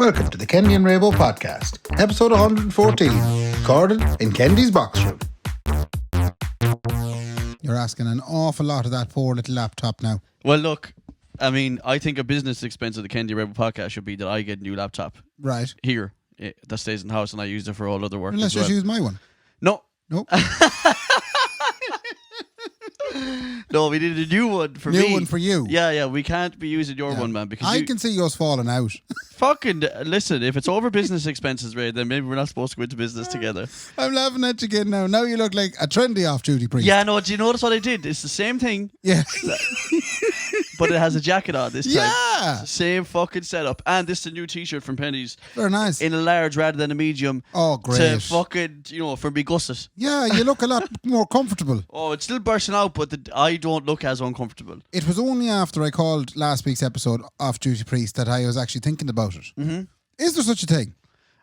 Welcome to the Kendy and Raybo podcast, episode 114, recorded in Kendy's box room. You're asking an awful lot of that poor little laptop now. Well, look, I mean, I think a business expense of the Kendy Raybo podcast should be that I get a new laptop Right. here that stays in the house and I use it for all other work. Let's as just well. use my one. No. Nope. No, we need a new one for me. New one for you. Yeah, we can't be using your Yeah. one, man, because I you can see yours falling out. fucking listen. If it's over business expenses, Ray, then maybe we're not supposed to go into business together. I'm laughing at you again now. Now you look like a trendy off-duty priest. Yeah, no. Do you notice what I did? It's the same thing, Yeah. but it has a jacket on this time. Yeah. It's the same fucking setup, and this is a new T-shirt from Penny's Very nice. in a large rather than a medium. Oh, great. To fucking, for me gusset. Yeah, you look a lot more comfortable. Oh, it's still bursting out, but I don't look as uncomfortable. It was only after I called last week's episode Off-Duty Priest that I was actually thinking about it. Mm-hmm. Is there such a thing?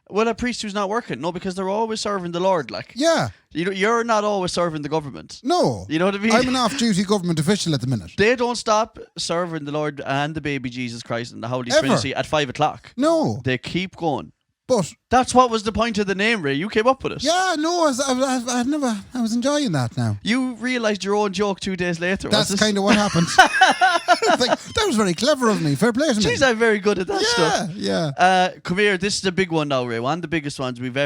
Well, a priest who's not working. No, because they're always serving the Lord. Like, Yeah. you're not always serving the government. No. You know what I mean? I'm an off-duty government official at the minute. They don't stop serving the Lord and the baby Jesus Christ and the Holy Ever. Trinity at 5 o'clock. No. They keep going. But That's what was the point of the name, Ray. You came up with it. yeah, no, I was enjoying that now. You realised your own joke 2 days later. That's was kind of what happened. It's like, that was very clever of me. Fair play to me. Jeez, I'm very good at that stuff. Yeah. Come here. This is the big one now, Ray. One of the biggest ones we've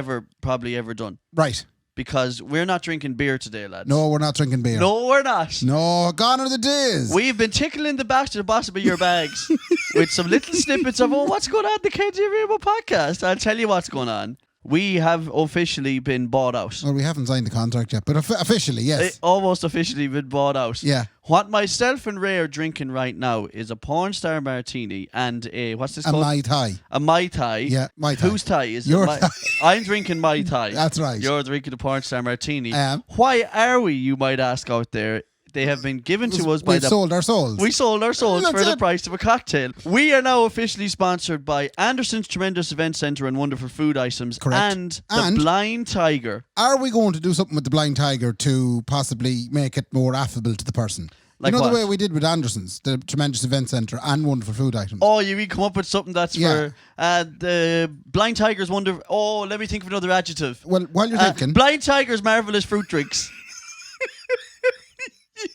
probably ever done. Right. Because we're not drinking beer today, lads. No, we're not drinking beer. No, we're not. No, gone are the days. We've been tickling the back to the bottom of your bags with some little snippets of, what's going on in the KG Raybo podcast? I'll tell you what's going on. We have officially been bought out. Well, we haven't signed the contract yet, but officially, yes. Almost officially been bought out. Yeah. What myself and Ray are drinking right now is a porn star martini and what's this A called? Mai Tai. A Mai Tai. Yeah, Mai Tai. Whose Tai is Your it? Tai. I'm drinking Mai Tai. That's right. You're drinking a porn star martini. am. Why are we, you might ask out there? They have been given to us by We've sold our souls. We sold our souls That's for the it. price of a cocktail. We are now officially sponsored by Anderson's Tremendous Event Centre and Wonderful Food Items. Correct. And And- the Blind Tiger. Are we going to do something with the Blind Tiger to possibly make it more affable to the person? Like you know what? the way we did with Anderson's, the Tremendous Event Centre and Wonderful Food Items? Oh, you mean come up with something that's Yeah. for the Blind Tiger's wonderful. Oh, let me think of another adjective. Well, while you're thinking... Blind Tiger's marvellous fruit drinks.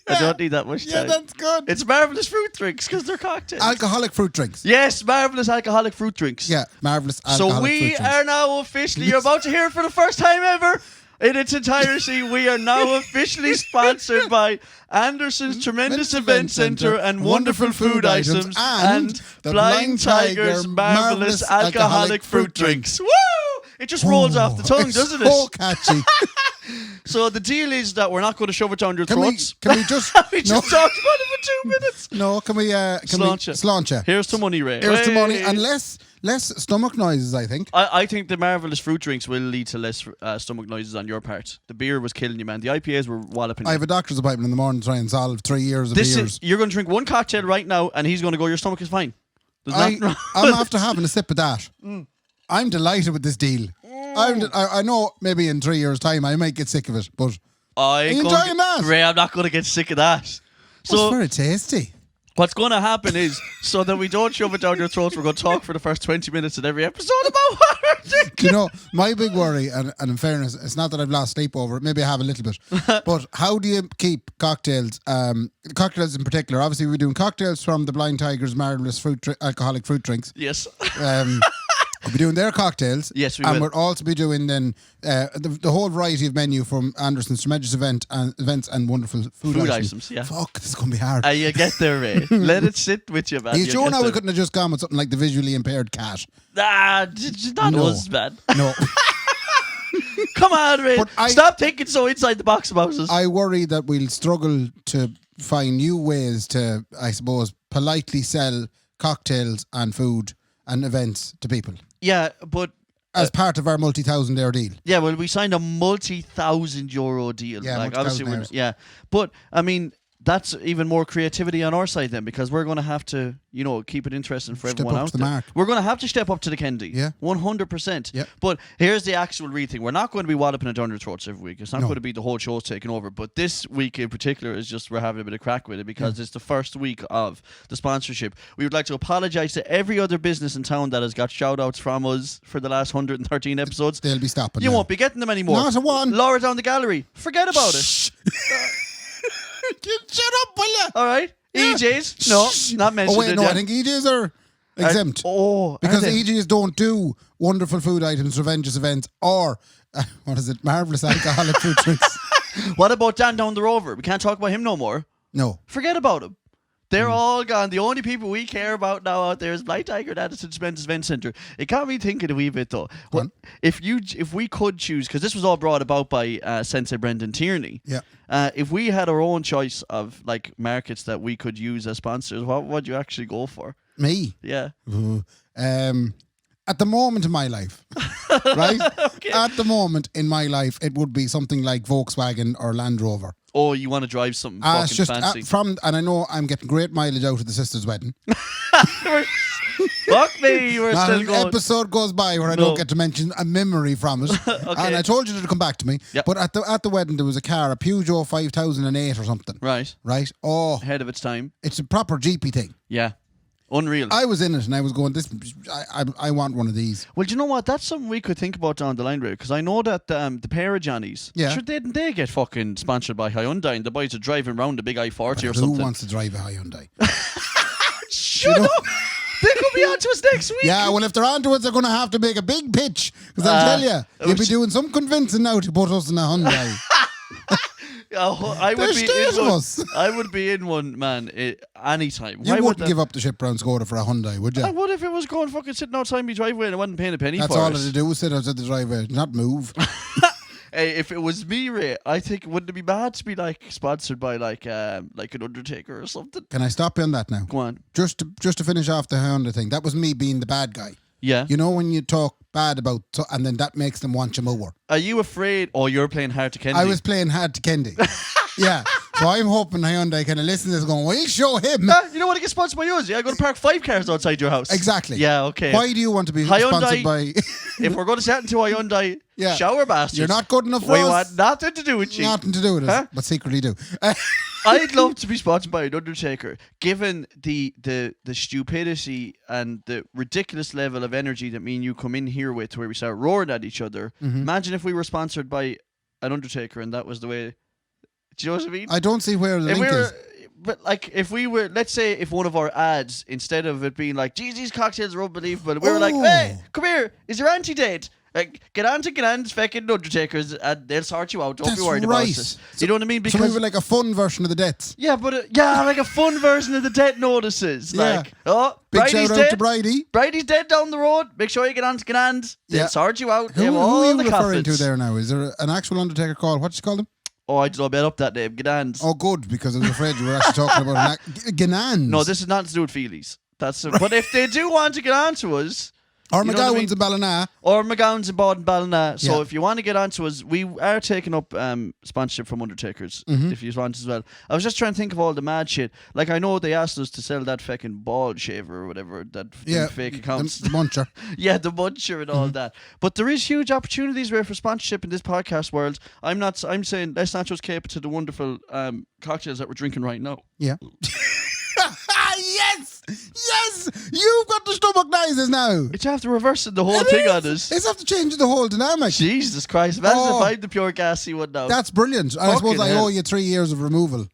I don't need that much Yeah, time. that's good. It's marvellous fruit drinks because they're cocktails. Alcoholic fruit drinks. Yes, marvellous alcoholic fruit drinks. Yeah, marvellous alcoholic So we fruit drinks. are now officially, you're about to hear it for the first time ever in its entirety, we are now officially sponsored by Anderson's Tremendous Event Centre and Wonderful Food Items and Blind Tiger's Marvellous Alcoholic Fruit Drinks. Woo! It just rolls off the tongue, It's doesn't so it? catchy. So the deal is that we're not going to shove it down your Can we throats. just... We just talked about it for 2 minutes. No, can we Sláinte. Sláinte. Here's the money, Ray. Here's the money. Hey. And less stomach noises, I think. I think the marvellous fruit drinks will lead to less stomach noises on your part. The beer was killing you, man. The IPAs were walloping you. I have a doctor's appointment in the morning to try and solve 3 years of beers. You're going to drink one cocktail right now, and he's going to go, your stomach is fine. There's nothing wrong. I'm after having a sip of that. I'm delighted with this deal. I know maybe in 3 years' time I might get sick of it, but Are you enjoying that? Ray, I'm not going to get sick of that. it's So very tasty. what's going to happen is, so that we don't shove it down your throats, we're going to talk for the first 20 minutes in every episode about what we're drinking. You know, my big worry, and in fairness, it's not that I've lost sleep over it, maybe I have a little bit, but how do you keep cocktails, cocktails in particular? Obviously, we're doing cocktails from the Blind Tiger's marvellous alcoholic fruit drinks. Yes. We'll be doing their cocktails. Yes, we and will. we'll also be doing then the whole variety of menu from Anderson's Tremendous Events and Wonderful Food Items, yeah. Fuck, this is going to be hard. You get there, Ray. Let it sit with you, man. Are you You'll sure get now we there. couldn't have just gone with something like the visually impaired cat? Not No. us, man. No. Come on, Ray. But Stop thinking so inside the box about us. I worry that we'll struggle to find new ways to, I suppose, politely sell cocktails and food and events to people Yeah, but as part of our multi-thousand-euro deal. well, we signed a multi-thousand euro deal. Yeah, like multi-thousand obviously, euros. yeah. But I mean, that's even more creativity on our side then, because we're going to have to, keep it interesting for Step everyone up out to the there. mark. We're going to have to step up to the Kendy. Yeah. 100%. Yeah. But here's the actual real thing. We're not going to be walloping it down their throats every week. It's not No. going to be the whole show's taking over. But this week in particular is just we're having a bit of crack with it because it's the first week of the sponsorship. We would like to apologise to every other business in town that has got shout-outs from us for the last 113 episodes. They'll be stopping. You now. won't be getting them anymore. Not a one. Lower down the gallery. Forget about it. Shut up, will you? All right? Yeah. EJs? No, not mentioned. Oh wait, no, yet. I think EJs are exempt. Because are they? EJs don't do wonderful food items, revengeous events, or marvelous alcoholic fruit drinks. What about Dan down the Rover? We can't talk about him no more. No. Forget about him. They're all gone. The only people we care about now out there is Blind Tiger and Addison Tremendous Event Centre. It got me thinking a wee bit though. Go on. If we could choose, because this was all brought about by Sensei Brendan Tierney. Yeah. If we had our own choice of like markets that we could use as sponsors, what would you actually go for? Me? Yeah. At the moment in my life, right? Okay. At the moment in my life, it would be something like Volkswagen or Land Rover. Oh, you want to drive something It's fucking just fancy. and I know I'm getting great mileage out of the sister's wedding. Fuck me, you were Not still an going. episode goes by where I No. don't get to mention a memory from it. Okay. And I told you to come back to me. Yep. But at the wedding there was a car, a Peugeot 5008 or something. Right. Right? Oh, Ahead of its time. it's a proper GP thing. Yeah. Unreal. I was in it and I was going, I want one of these. Well, do you know what? That's something we could think about down the line, because I know that the pair of Johnnies, Yeah. sure, didn't they get fucking sponsored by Hyundai and the boys are driving around the big I-40 or Who something? wants to drive a Hyundai? Shut up! They could be on to us next week. Yeah, well, if they're onto it, they're going to have to make a big pitch. Because I'll tell you, you'll be doing some convincing now to put us in a Hyundai. I would There's be state in of one. us. I would be in one, man, anytime. You wouldn't give up the ship brown Skoda for a Hyundai, would you? I would if it was going fucking sitting outside my driveway and I wasn't paying a penny That's for all it. it'd do was sit outside the driveway, not move. Hey, if it was me, Ray, I think wouldn't it be bad to be like sponsored by like an Undertaker or something? Can I stop you on that now? Go on. Just to finish off the Hyundai thing, that was me being the bad guy. Yeah. You know when you talk bad about, and then that makes them want you more. Are you afraid? Oh, you're playing hard to Kendy. I was playing hard to Kendy. Yeah. So I'm hoping Hyundai kind of listen to this going, well, show him. You don't want to get sponsored by yours. Yeah, I'm going to park 5 cars outside your house. Exactly. Yeah, okay. Why do you want to be sponsored by... If we're going to set into a Hyundai, Yeah. shower bastards. You're not good enough for We us. want nothing to do with you. Nothing to do with Huh? it, but secretly do. I'd love to be sponsored by an Undertaker, given the stupidity and the ridiculous level of energy that me and you come in here with, where we start roaring at each other. Mm-hmm. Imagine if we were sponsored by an Undertaker and that was the way. Do you know what I mean? I don't see where the If link we were, is. but like, if we were, let's say, if one of our ads, instead of it being like, "Geez, these cocktails are unbelievable," we were like, Oh. "Hey, come here, is your auntie dead? Get on fucking Undertakers and they'll sort you out. Don't That's be worried right. about this." You know what I mean? So Because maybe like a fun version of the Deaths. yeah, but like a fun version of the death notices. Yeah. Like, oh, Big Bridie's shout out dead. to Bridie. Bridie's dead down the road. Make sure you get on to Grand. They'll Yeah. sort you out. Who They have are all you the referring coffins. to there now? Is there an actual Undertaker called? What do you call them? Oh, I don't know. I made up that name. Gdansk. Oh, good, because I was afraid you were actually talking about Ganans. No, this is not to do with Feelies. That's but if they do want to get on to us, Or you know what I McGowan's mean? in Ballina. or McGowan's in Baden Ballina. So Yeah. if you want to get onto us, we are taking up sponsorship from Undertakers Mm-hmm. if you want as well. I was just trying to think of all the mad shit. Like I know they asked us to sell that fucking bald shaver or whatever, that Yeah. fake accounts. The muncher. Yeah, the muncher and all that. But there is huge opportunities there for sponsorship in this podcast world. I'm saying let's not just cater to the wonderful cocktails that we're drinking right now. Yeah. Yes! Yes! You've got the stomach noises now. It's after reversing the whole It thing is. on us. It's after changing the whole dynamic. Jesus Christ. Imagine Oh. if I'm the pure gassy one now. That's brilliant. And I suppose Fucking I hell. owe you 3 years of removal.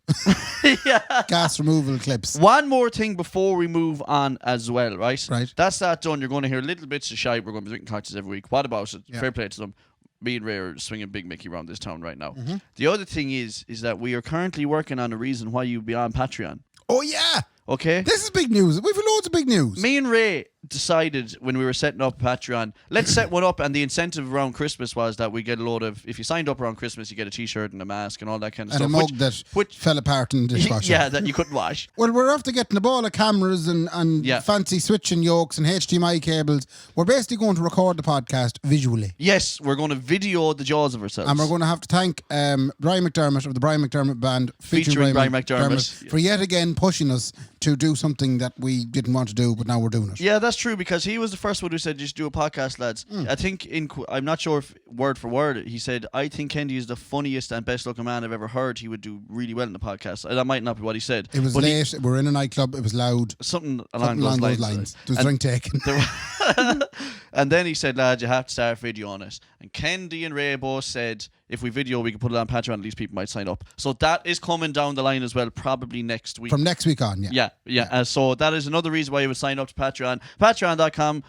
yeah. Gas removal clips. One more thing before we move on as well, right? Right. That's that done. You're going to hear little bits of shite. We're going to be drinking cocktails every week. What about it? Yeah. Fair play to them. Me and Ray are swinging Big Mickey around this town right now. Mm-hmm. The other thing is that we are currently working on a reason why you'd be on Patreon. Oh, yeah. Okay? This is big news. We've loads of big news. Me and Ray decided when we were setting up Patreon, let's set one up, and the incentive around Christmas was that we get a load of, if you signed up around Christmas, you get a t-shirt and a mask and all that kind of And stuff. a mug that fell apart in the dishwasher. Yeah, that you couldn't wash. Well, we're after getting a ball of cameras and fancy switching yokes and HDMI cables. We're basically going to record the podcast visually. Yes, we're going to video the jaws of ourselves. And we're going to have to thank Brian McDermott of the Brian McDermott Band featuring Brian McDermott for yet again pushing us to do something that we didn't want to do, but now we're doing it. Yeah, that's true, because he was the first one who said, just do a podcast, lads. I think, I'm not sure if word for word, he said, I think Kendy is the funniest and best looking man I've ever heard. He would do really well in the podcast. That might not be what he said. It was late, we were in a nightclub, it was loud. Something along those lines. There was drink taken. And then he said, lads, you have to start video on it. And Kendy and Raybo said, if we video, we can put it on Patreon, at least people might sign up. So that is coming down the line as well, probably next week. From next week on, yeah. So that is another reason why you would sign up to Patreon. Patreon.com/the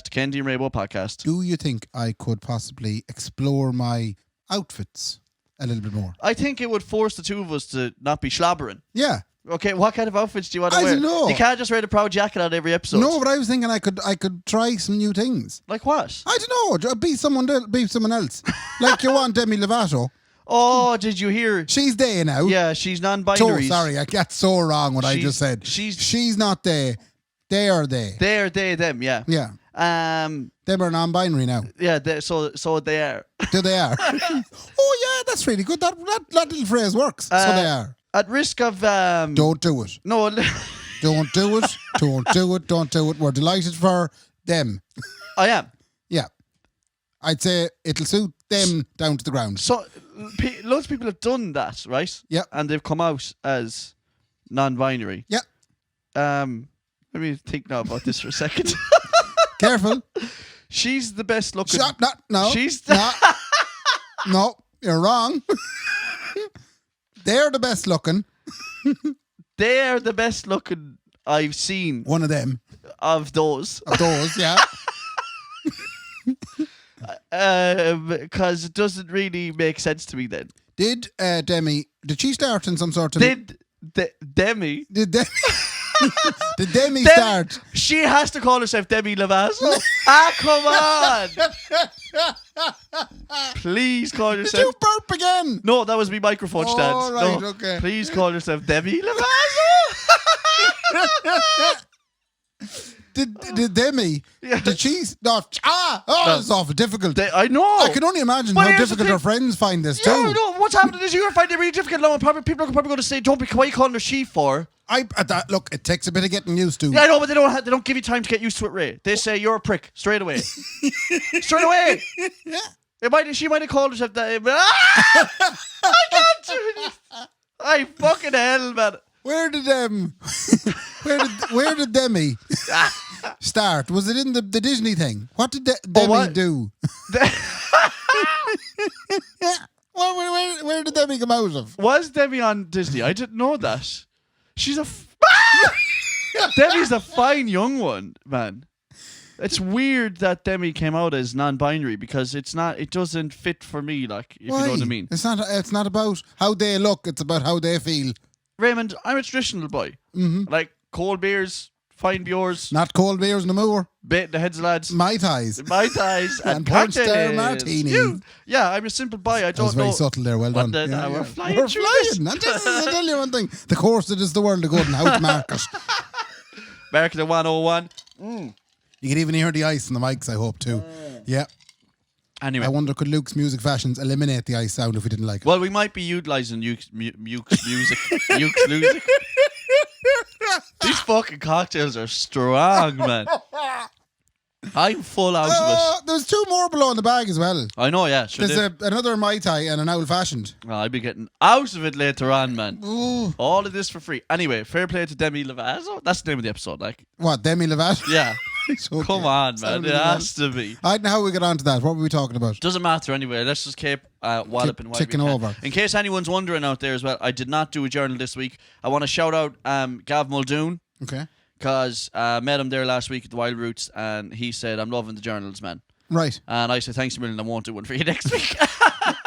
Kendy and Raybo podcast. Do you think I could possibly explore my outfits a little bit more? I think it would force the two of us to not be slobbering. Yeah. Okay, what kind of outfits do you want to wear? I don't know. You can't just wear the proud jacket on every episode. No, but I was thinking I could try some new things. Like what? I don't know. Be someone else. Like you want Demi Lovato. Oh, did you hear? She's they now. Yeah, she's non-binary. Sorry, I got so wrong what I just said. She's not they. They are they. They are they, them, yeah. Yeah. Them are non-binary now. Yeah, so they are. Do they are? Oh, yeah, that's really good. That little phrase works. So they are. At risk of... Don't do it. No. Don't do it. Don't do it. Don't do it. We're delighted for them. I am. Yeah. I'd say it'll suit them down to the ground. So, loads of people have done that, right? Yeah. And they've come out as non-binary. Yeah. Let me think now about this for a second. Careful. She's the best looking... No. She's... No, you're wrong. They're the best looking. They're the best looking I've seen. One of them. Of those. Yeah. Because it doesn't really make sense to me then. Did Demi, did she start in some sort of... Demi? Did Demi start? She has to call herself Demi Lovato. Come on. Please call yourself... Did you burp again? No, that was me microphone stand. Oh, right, no. okay. Please call yourself Demi Lovato. Did Demi? Yeah. Did she? No. It's awful difficult. I know. I can only imagine how difficult her friends find this too. Yeah, no. What's happening is you're finding it really difficult now, and people are probably going to say, "Don't be why are you calling her she for?" Look, it takes a bit of getting used to. Yeah, I know, but they don't give you time to get used to it, Ray. They say you're a prick straight away. Straight away. Yeah. She might have called herself that. I can't do it. I fucking hell, man. Where did Demi start? Was it in the Disney thing? What did Demi do? Where did Demi come out of? Was Demi on Disney? I didn't know that. She's Demi's a fine young one, man. It's weird that Demi came out as non-binary because it doesn't fit for me, like, if Why? you know what I mean. It's not about how they look, it's about how they feel. Raymond, I'm a traditional boy. Mm-hmm. Like cold beers, fine beers. Not cold beers in the moor. Bait the heads, lads. Mai Tais. and Porn star cocktails. martini. Yeah, I'm a simple boy. I don't know. That was very subtle there. Well done. We're flying. We're flying. And this is, I tell you one thing. The course that is the world of good and how to market. Market the 101. You can even hear the ice in the mics, I hope, too. Yeah. Anyway. I wonder, could Luke's Music Fashions eliminate the ice sound if we didn't like it? Well, we might be utilising Luke's music. Luke's music. These fucking cocktails are strong, man. I'm full out of it. There's two more below in the bag as well. I know, yeah. Sure. There's another Mai Tai and an old fashioned. I'll be getting out of it later on, man. Ooh. All of this for free. Anyway, fair play to Demi Lovato. That's the name of the episode, like. What, Demi Lovato? Yeah. Okay. Come on, man. It has to be. I don't know how we got onto that. What were we talking about? Doesn't matter anyway. Let's just keep walloping. Ticking over. In case anyone's wondering out there as well, I did not do a journal this week. I want to shout out Gav Muldoon. Okay. Because I met him there last week at the Wild Roots and he said, I'm loving the journals, man. Right. And I said, thanks a million, I won't do one for you next week.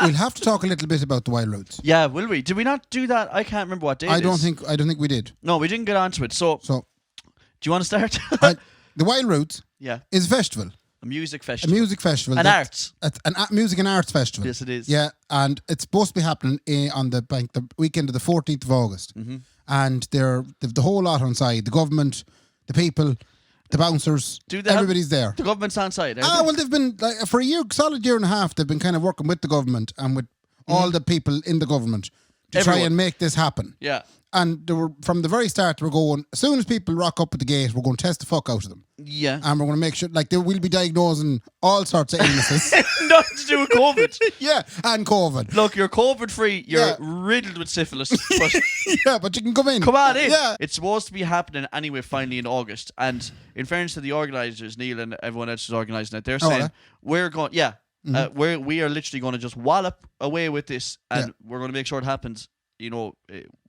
We'll have to talk a little bit about the Wild Roots. Yeah, will we? Did we not do that? I can't remember what day I don't think we did. No, we didn't get onto it. So do you want to start? the Wild Roots Yeah. is a festival. A music A festival. music festival. And arts. It's music and arts festival. Yes, it is. Yeah, and it's supposed to be happening on the weekend of the 14th of August. Mm-hmm. And they've the whole lot on side. The government, the people, the bouncers, everybody's there. The government's on side. Well, they've been, for a solid year and a half, they've been kind of working with the government and with all the people in the government to try and make this happen. Yeah. And they were, from the very start, we're going, as soon as people rock up at the gate, we're going to test the fuck out of them. Yeah. And we're going to make sure, they will be diagnosing all sorts of illnesses. Nothing to do with COVID. Yeah, and COVID. Look, you're COVID free. You're riddled with syphilis. But Yeah, but you can come in. come on in. Yeah. It's supposed to be happening anyway, finally in August. And in fairness to the organisers, Neil and everyone else who's organising it, they're saying we're going. Yeah. We are literally going to just wallop away with this, and we're going to make sure it happens. You know,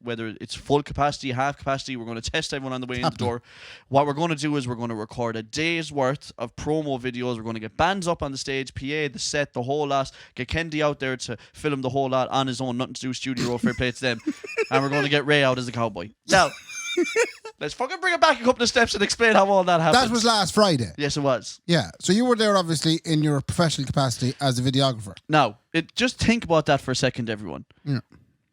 whether it's full capacity, half capacity, we're going to test everyone on the way in the door. What we're going to do is we're going to record a day's worth of promo videos. We're going to get bands up on the stage, PA, the set, the whole lot. Get Kendy out there to film the whole lot on his own, nothing to do with studio, fair play to them. And we're going to get Ray out as a cowboy. Now, let's fucking bring it back a couple of steps and explain how all that happened. That was last Friday. Yes, it was. Yeah, so you were there obviously in your professional capacity as a videographer. Now, just think about that for a second, everyone. Yeah.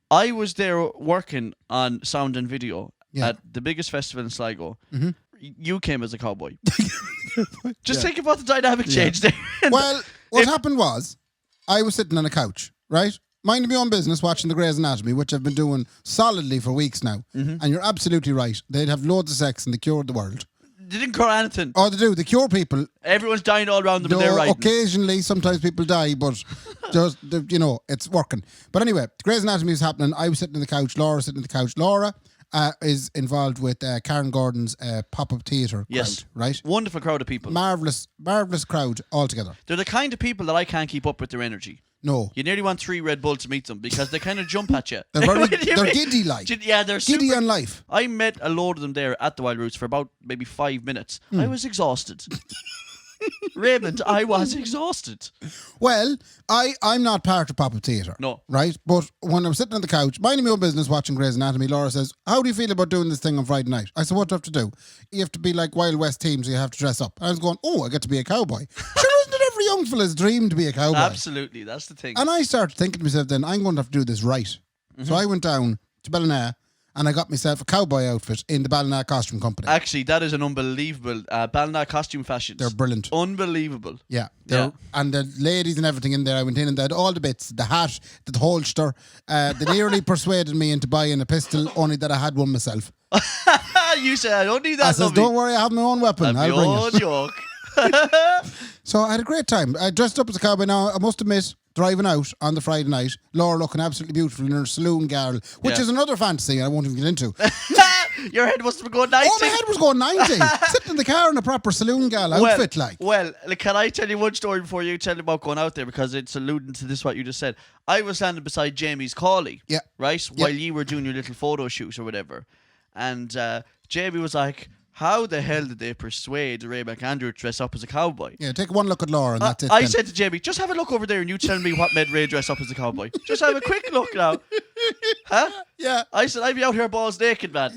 I was there working on sound and video Yeah. at the biggest festival in Sligo. Mm-hmm. You came as a cowboy. Just think about the dynamic change there. Well, what happened was, I was sitting on a couch, right? Minding my own business, watching the Grey's Anatomy, which I've been doing solidly for weeks now. Mm-hmm. And you're absolutely right. They'd have loads of sex and they cured the world. They didn't cure anything. Oh, they do. They cure people. Everyone's dying all around them and they're No, riding. occasionally, sometimes people die, but just, it's working. But anyway, Grey's Anatomy is happening. I was sitting on the couch. Laura was sitting on the couch. Laura is involved with Karen Gordon's pop-up theatre Yes. crowd, right? Wonderful crowd of people. Marvellous crowd altogether. They're the kind of people that I can't keep up with their energy. No. You nearly want 3 Red Bulls to meet them because they kind of jump at you. They're giddy like. Yeah, they're Giddy super. on life. I met a load of them there at the Wild Roots for about maybe 5 minutes. I was exhausted. Raymond, I was exhausted. Well, I'm not part of pop-up theatre. No. Right? But when I'm sitting on the couch, minding my own business, watching Grey's Anatomy, Laura says, how do you feel about doing this thing on Friday night? I said, what do you have to do? You have to be like Wild West teams, so you have to dress up. And I was going, I get to be a cowboy. Sure, isn't it every young fella's dream to be a cowboy? Absolutely, that's the thing. And I started thinking to myself then, I'm going to have to do this right. So I went down to Ballina and I got myself a cowboy outfit in the Ballina Costume Company. Actually, that is an unbelievable Ballina costume fashions. They're brilliant. Unbelievable. Yeah. Yeah. And the ladies and everything in there, I went in and they had all the bits, the hat, the holster. They nearly persuaded me into buying a pistol, only that I had one myself. You said I don't need that. I says, don't worry, I have my own weapon. That'd be I'll all bring it. joke. So I had a great time. I dressed up as a cowboy. Now, I must admit, driving out on the Friday night, Laura looking absolutely beautiful in her saloon girl, which Yeah. is another fantasy I won't even get into. Your head must have been going 90. Oh, my head was going 90. Sitting in the car in a proper saloon girl outfit, like. Well, can I tell you one story before you tell me about going out there? Because it's alluding to this, what you just said. I was standing beside Jamie's collie, Yeah. right? While you were doing your little photo shoot or whatever. And Jamie was like, how the hell did they persuade Ray McAndrew to dress up as a cowboy? Yeah, take one look at Laura and that's it. I then. said to Jamie, just have a look over there and you tell me what made Ray dress up as a cowboy. Just have a quick look now. Huh? Yeah. I said, I'd be out here balls naked, man.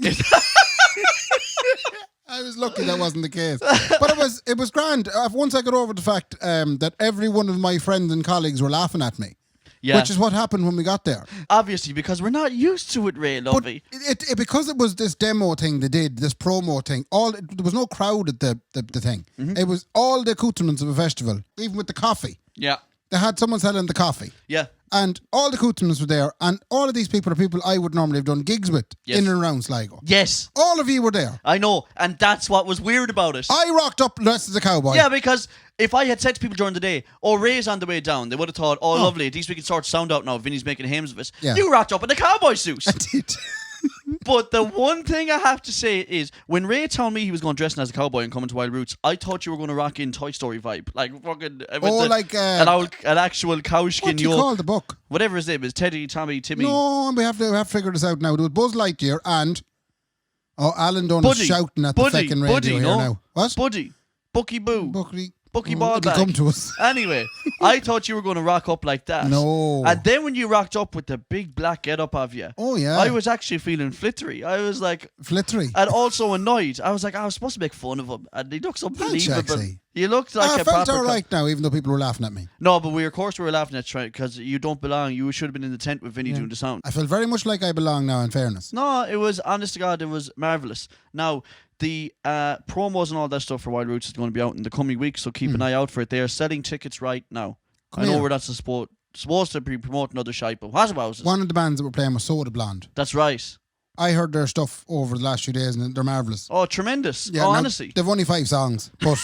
I was lucky that wasn't the case. But it was grand. Once I got over the fact that every one of my friends and colleagues were laughing at me. Yeah. Which is what happened when we got there. Obviously, because we're not used to it, Ray, lovey. But because it was this demo thing they did, this promo thing, there was no crowd at the thing. Mm-hmm. It was all the accoutrements of a festival, even with the coffee. Yeah. They had someone selling the coffee. Yeah. And all the accoutrements were there, and all of these people are people I would normally have done gigs with in and around Sligo. Yes. All of you were there. I know, and that's what was weird about it. I rocked up dressed as a cowboy. Yeah, because if I had said to people during the day, oh, Ray's on the way down, they would have thought, oh, lovely, at least we can sort sound out now. Vinny's making hymns of us. Yeah. You rocked up in a cowboy suit. I did. But the one thing I have to say is, when Ray told me he was going dressing as a cowboy and coming to Wild Roots, I thought you were going to rock in Toy Story vibe. Like fucking... an actual cowskin What do you yoke. call the book? Whatever his name is. Teddy, Tommy, Timmy. No, we have to figure this out now. There was Buzz Lightyear and... Oh, Alan Dunn is shouting at the second radio here now. What? Buddy. Bucky Boo. Bucky. Buckyball It'll bag. come to us. Anyway, I thought you were going to rock up like that. No. And then when you rocked up with the big black get up of you, Oh, yeah. I was actually feeling flittery. I was like, Flittery. and also annoyed. I was like, I was supposed to make fun of him, and he looks unbelievable. Jaxie. He looked like I a felt proper. all right now, even though people were laughing at me. No, but of course we were laughing at you because you don't belong. You should have been in the tent with Vinny doing the sound. I felt very much like I belong now, in fairness. No, it was, honest to God, it was marvellous. Now, the promos and all that stuff for Wild Roots is going to be out in the coming weeks, so keep an eye out for it. They are selling tickets right now. Come I know here. where that's supposed to be promoting other shite, but what about it? One of the bands that were playing was Soda Blonde. That's right. I heard their stuff over the last few days and they're marvellous. Oh, tremendous. Yeah, oh, now, honestly. they've only 5 songs, but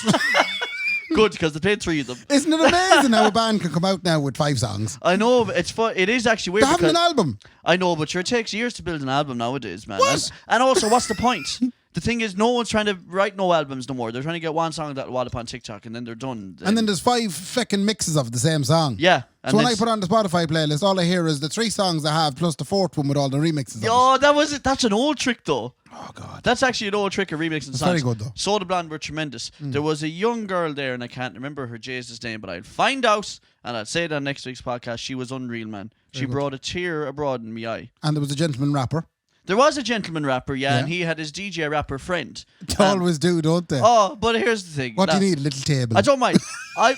Good, because they played 3 of them. isn't it amazing how a band can come out now with 5 songs? I know, but it's fun. It is actually weird. They haven't because an album. I know, but sure, it takes years to build an album nowadays, man. What? And also, what's the point? The thing is, no one's trying to write no albums no more. They're trying to get one song that'll wad up on TikTok, and then they're done. And then there's 5 fucking mixes of the same song. Yeah. And So when I it's- put on the Spotify playlist, all I hear is the 3 songs I have plus the 4th one with all the remixes of it. Oh, that's an old trick, though. Oh, God. That's actually an old trick of remixing songs. very good, though. Soda Blonde were tremendous. There was a young girl there, and I can't remember her Jesus name, but I'll find out, and I'll say it on next week's podcast. She was unreal, man. She brought a tear abroad in my eye. And there was a gentleman rapper. There was a gentleman rapper, Yeah. and he had his DJ rapper friend. They always do, don't they? Oh, but here's the thing. What do Now, you need? A little table. I don't mind. I.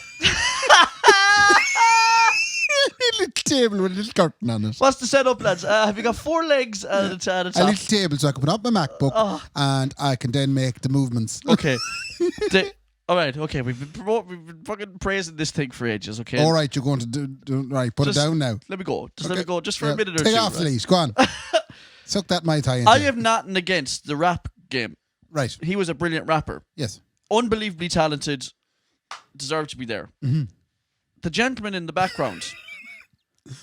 a little table with a little curtain on it. What's the setup, lads? Have you got 4 legs at the A top? little table so I can put up my MacBook Oh. and I can then make the movements. Okay. All right. Okay. We've been fucking praising this thing for ages. Okay. All right, you're going to do right. Put Just it down now. Let me go. Just let Okay. me go. Just for Yeah, a minute or take two. off the right? leash. Go on. Suck that Mai Tai into I it. have nothing against the rap game. Right. He was a brilliant rapper. Yes. Unbelievably talented. Deserved to be there. Mm-hmm. The gentleman in the background.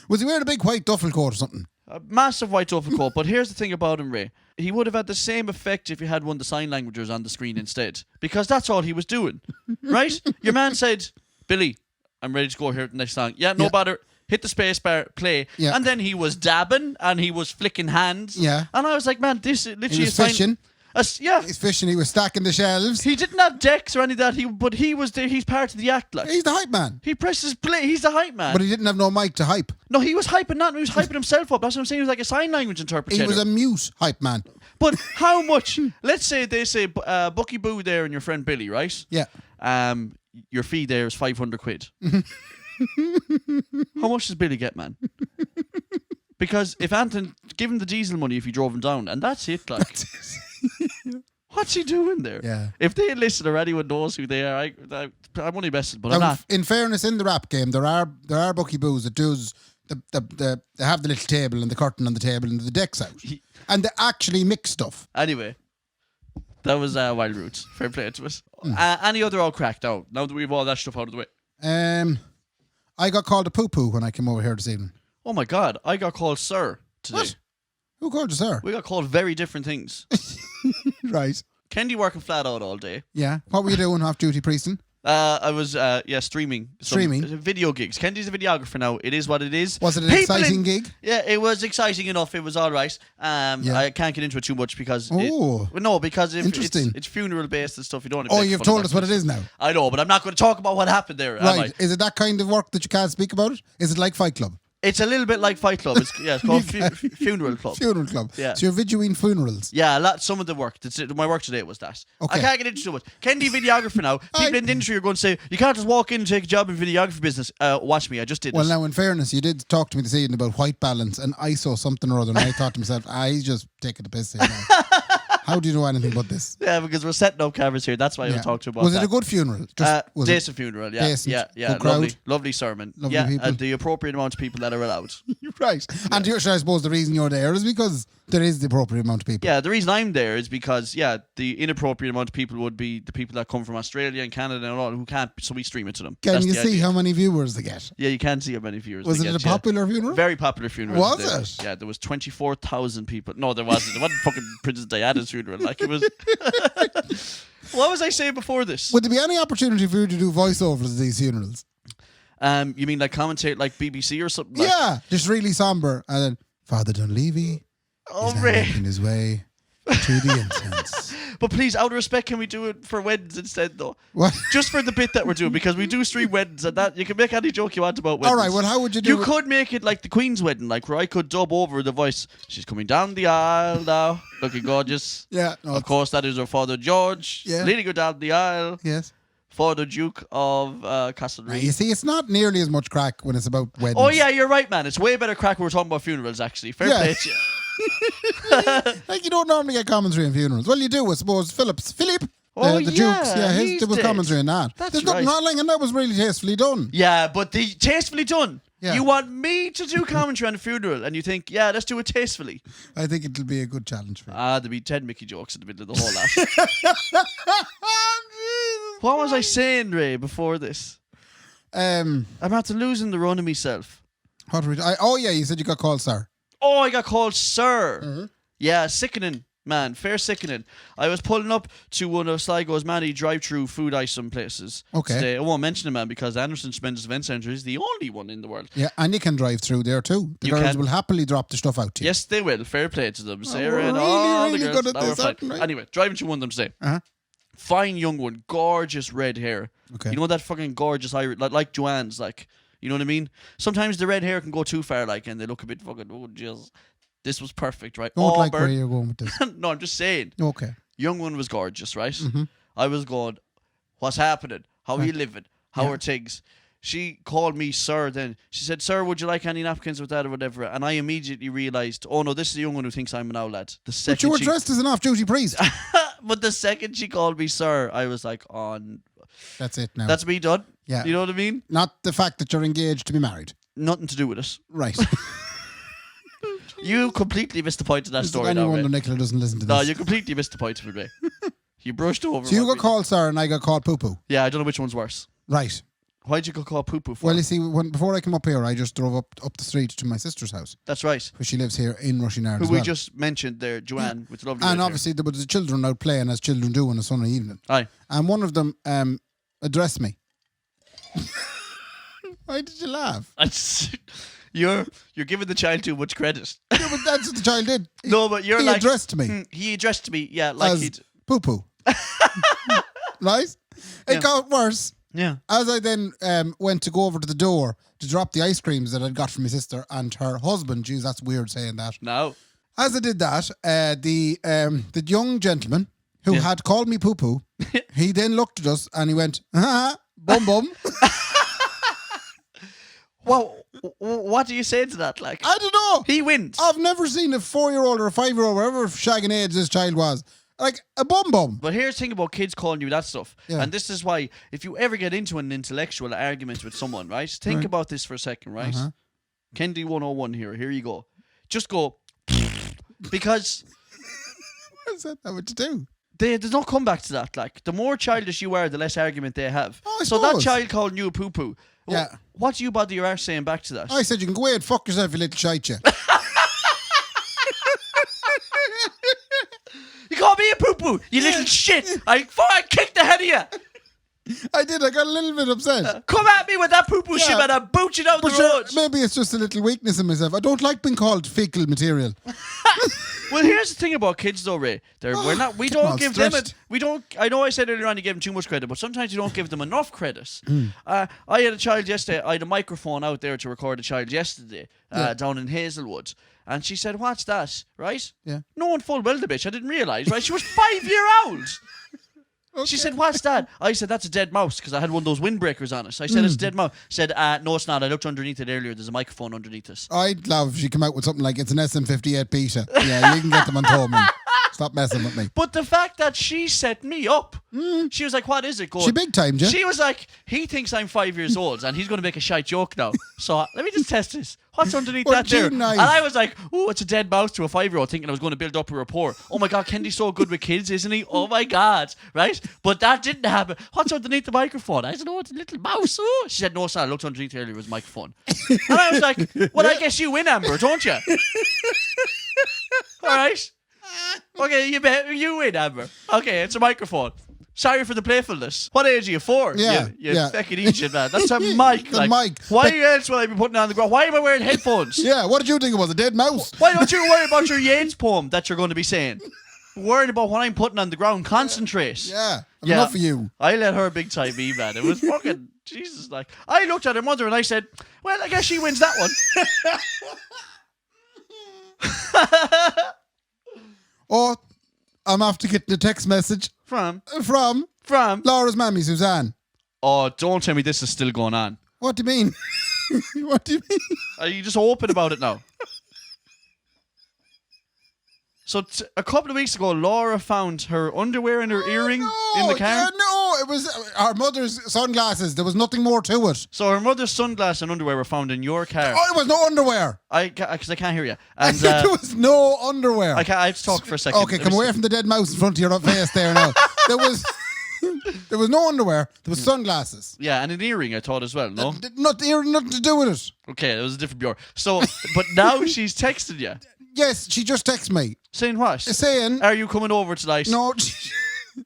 Was he wearing a big white duffel coat or something? A massive white duffel coat. But here's the thing about him, Ray. He would have had the same effect if he had one of the sign languagers on the screen instead. Because that's all he was doing. Right? Your man said, Billy, I'm ready to go here at the next song. Yeah, no Yeah. bother. Hit the space bar, play. Yeah. And then he was dabbing and he was flicking hands. Yeah. And I was like, man, this is literally He was a sign. fishing. Yeah. He's fishing. He was stacking the shelves. He didn't have decks or any of that. But he was there. He's part of the act. Like He's the hype man. he presses play. He's the hype man. But he didn't have no mic to hype. No, he was hyping that. He was hyping himself up. That's what I'm saying. He was like a sign language interpreter. He was a mute hype man. But how much? Let's say they say Bucky Boo there and your friend Billy, right? Yeah. Your fee there is 500 quid. How much does Billy get, man? Because if Anton give him the diesel money if he drove him down, and that's it, like. What's he doing there? Yeah. If they listen or anyone knows who they are, I'm only messing, but I'm Now, not. in fairness, in the rap game, there are Bucky Boos that does they have the little table and the curtain on the table and the decks out, and they actually mix stuff. Anyway, that was Wild Roots. Fair play to us. Any other all cracked out now that we've all that stuff out of the way. I got called a poo poo when I came over here this evening. Oh my God, I got called sir today. What? Who called you, sir? We got called very different things. Right. Kendy working flat out all day. Yeah. What were you doing off duty, priesting? I was streaming. Streaming? Video gigs. Kendy's a videographer now. It is what it is. Was it an exciting gig? Yeah, it was exciting enough. It was all right. I can't get into it too much because because Interesting. it's funeral based and stuff. You don't. Oh, you've told us what it is now. I know, but I'm not going to talk about what happened there. Am I? Right. Is it that kind of work that you can't speak about it? Is it like Fight Club? It's a little bit like Fight Club. It's called Funeral Club. Funeral Club. Yeah. So you're videoing funerals. Yeah, some of the work. My work today was that. Okay. I can't get into too much. Kendy videographer now. People in the industry are going to say, you can't just walk in and take a job in videography business. Watch me, I just did Well, this. now, in fairness, you did talk to me this evening about white balance and ISO something or other, and I thought to myself, he's just taking the piss here now. How do you know anything about this? Yeah, because we're setting up cameras here. That's why I talked to you about Was that. it a good funeral? Was Decent funeral, yeah. Decent, Yeah. good crowd? Lovely sermon. Lovely yeah, people. and the appropriate amount of people that are allowed. Right. And I suppose the reason you're there is because there is the appropriate amount of people. Yeah, the reason I'm there is because, the inappropriate amount of people would be the people that come from Australia and Canada and all who can't, so we stream it to them. Can That's you the see idea. how many viewers they get? Yeah, you can see how many viewers Was they it get, a popular funeral? Very popular funeral. Was there. it? Yeah, there was 24,000 people. No, there wasn't. It wasn't fucking Princess Diana's funeral. Like, it was... What was I saying before this? Would there be any opportunity for you to do voiceovers at these funerals? You mean like commentate like BBC or something? Like? Yeah, just really somber. And then Father Dunleavy is now Ray. making his way to the entrance. But please, out of respect, can we do it for weddings instead, though? What? Just for the bit that we're doing, because we do stream weddings, and that you can make any joke you want about weddings. All right, well, how would you do You could make it like the Queen's wedding, like where I could dub over the voice. She's coming down the aisle now, looking gorgeous. Yeah. No, Of course, that is her father George, Yeah. leading her down the aisle. Yes. For the Duke of Castlereagh. You see, it's not nearly as much crack when it's about weddings. Oh yeah, you're right, man. It's way better crack when we're talking about funerals, actually. Fair Yeah. play to you. Like, you don't normally get commentary on funerals. Well, you do, I suppose. Philip, Oh, the yeah, Dukes, he's there was dead. commentary on that. That's There's nothing right. wrong, and that was really tastefully done. Yeah, but the tastefully done. Yeah. You want me to do commentary on a funeral, and you think, yeah, let's do it tastefully. I think it'll be a good challenge for you. There'd be 10 Mickey jokes in the middle of the whole lot. What was I saying, Ray, before this? I'm after losing the run of myself. What were oh, yeah, you said you got called, sir. Oh, I got called sir. Mm-hmm. Yeah, sickening, man. Fair sickening. I was pulling up to one of Sligo's many drive-through food item places. Okay. Today. I won't mention it, man, because Anderson's Tremendous Event Centre is the only one in the world. Yeah, and you can drive through there too. The You girls can. will happily drop the stuff out to you. Yes, they will. Fair play to them. Sarah we're and really, all really the girls. good at Now we're this, fine. aren't we? Anyway, driving through one of them today. Uh-huh. Fine young one, gorgeous red hair. Okay. You know that fucking gorgeous Irish, like Joanne's, like, you know what I mean? Sometimes the red hair can go too far, like, and they look a bit fucking, oh, jeez. This was perfect, right? Don't like where Auburn. you're going with this. No, I'm just saying. Okay. Young one was gorgeous, right? Mm-hmm. I was going, what's happening? How are you living? How Yeah. are things? She called me sir then. She said, sir, would you like any napkins with that or whatever? And I immediately realised, oh no, this is the young one who thinks I'm an old lad. The second But you were she, dressed as an off-duty priest. but the second she called me sir, I was like, That's it now. that's me done. Yeah. You know what I mean? Not the fact that you're engaged to be married. Nothing to do with it. Right. You completely missed the point of that Is story there any now, wonder Ray. Nicola doesn't listen to No, this? you completely missed the point of it, Ray. You brushed over. So you what got called sir and I got called poo-poo. Yeah, I don't know which one's worse. Right. Why'd you go call poo-poo for? Well, you see, before I came up here, I just drove up the street to my sister's house, That's right. where she lives here in Rushinar Who as we well. just mentioned there, Joanne, with the lovely red And hair. obviously there was the children out playing as children do on a Sunday evening. Aye. And one of them addressed me. Why did you laugh? You're giving the child too much credit. Yeah, but that's what the child did. No, but you're He like addressed me He addressed me, yeah, like as he'd. poo-poo. Right? Yeah. It got worse. Yeah. As I then went to go over to the door to drop the ice creams that I'd got from my sister and her husband. Jeez, that's weird saying that. No. As I did that, the young gentleman who Yeah. had called me poo-poo, he then looked at us and he went, bum bum. Well, what do you say to that? Like, I don't know. he wins. I've never seen a 4-year-old or a 5-year-old, whatever shagging age this child was, like a bum bum. But here's the thing about kids calling you that stuff. Yeah. And this is why, if you ever get into an intellectual argument with someone, right? Think Right. about this for a second, right? Uh-huh. Kendy 101 here. Here you go. Just go. Because Is that what you do? there's no comeback to that. Like, the more childish you are, the less argument they have. Oh, I So that suppose. child calling you a poo-poo. Yeah. What do you bother your arse saying back to that? I said you can go away and fuck yourself, you little shite, you. You call me a poo-poo, you little shit. I kick the head of you. I did. I got a little bit upset. Come at me with that poo-poo shit, Yeah. man. I'll boot you down the But sure, road. maybe it's just a little weakness in myself. I don't like being called fecal material. Well, here's the thing about kids, though, Ray. We Getting all don't give them stressed. I know I said earlier on you give them too much credit, but sometimes you don't give them enough credit. Hmm. I had a child yesterday. I had a microphone out there to record a child yesterday down in Hazelwood. And she said, "What's that?" Right? Yeah. No one full well the bitch. I didn't realise, right? She was 5 year old. Okay. She said, "What's that?" I said, "That's a dead mouse," because I had one of those windbreakers on it. So I said, "It's a dead mouse." She said, "No, it's not. I looked underneath it earlier. There's a microphone underneath it." I'd love if she come out with something like it's an SM58 beta. Yeah, you can get them on Toman. Stop messing with me. But the fact that she set me up, she was like, "What is it?" Going, She big timed you. She was like, "He thinks I'm 5 years old and he's going to make a shite joke now. So let me just test this. What's underneath Well, that there?" gee, nice. And I was like, "Oh, it's a dead mouse," to a 5-year-old, thinking I was going to build up a rapport. Oh my God, Kendy's so good with kids, isn't he? Oh my God, right? But that didn't happen. What's underneath the microphone? I said, "Oh, it's a little mouse." Oh. She said, "No, sir, I looked underneath earlier, it was a microphone." And I was like, "Well, I guess you win, Amber, don't you?" All right. Okay, you win, Amber. Okay, it's a microphone. Sorry for the playfulness. What age are you? 4? Yeah, You yeah. fucking idiot, man. That's a mic. The mic. Why But- else will I be putting it on the ground? Why am I wearing headphones? Yeah, what did you think it was? A dead mouse? Why don't you worry about your Yeats poem that you're going to be saying? worried about what I'm putting on the ground. Concentrate. Yeah. Enough of you. I let her big time me, man. It was fucking Jesus. Like, I looked at her mother and I said, well, I guess she wins that one. Oh, I'm after getting a text message From Laura's mammy, Suzanne. Oh, don't tell me this is still going on. What do you mean? What do you mean? Are you just open about it now? So a couple of weeks ago, Laura found her underwear and her earring in the car. Yeah, no, it was our mother's sunglasses. There was nothing more to it. So her mother's sunglasses and underwear were found in your car. Oh, there was no underwear. Because I can't hear you. And there was no underwear. I have to talk for a second. Okay, come away from the dead mouse in front of your face there now. There was no underwear. There was sunglasses. Yeah, and an earring, I thought as well, no? Nothing to do with it. Okay, it was a different Bjorn. So, but now she's texted you. Yes, she just texted me. Saying what? Saying, are you coming over tonight? No,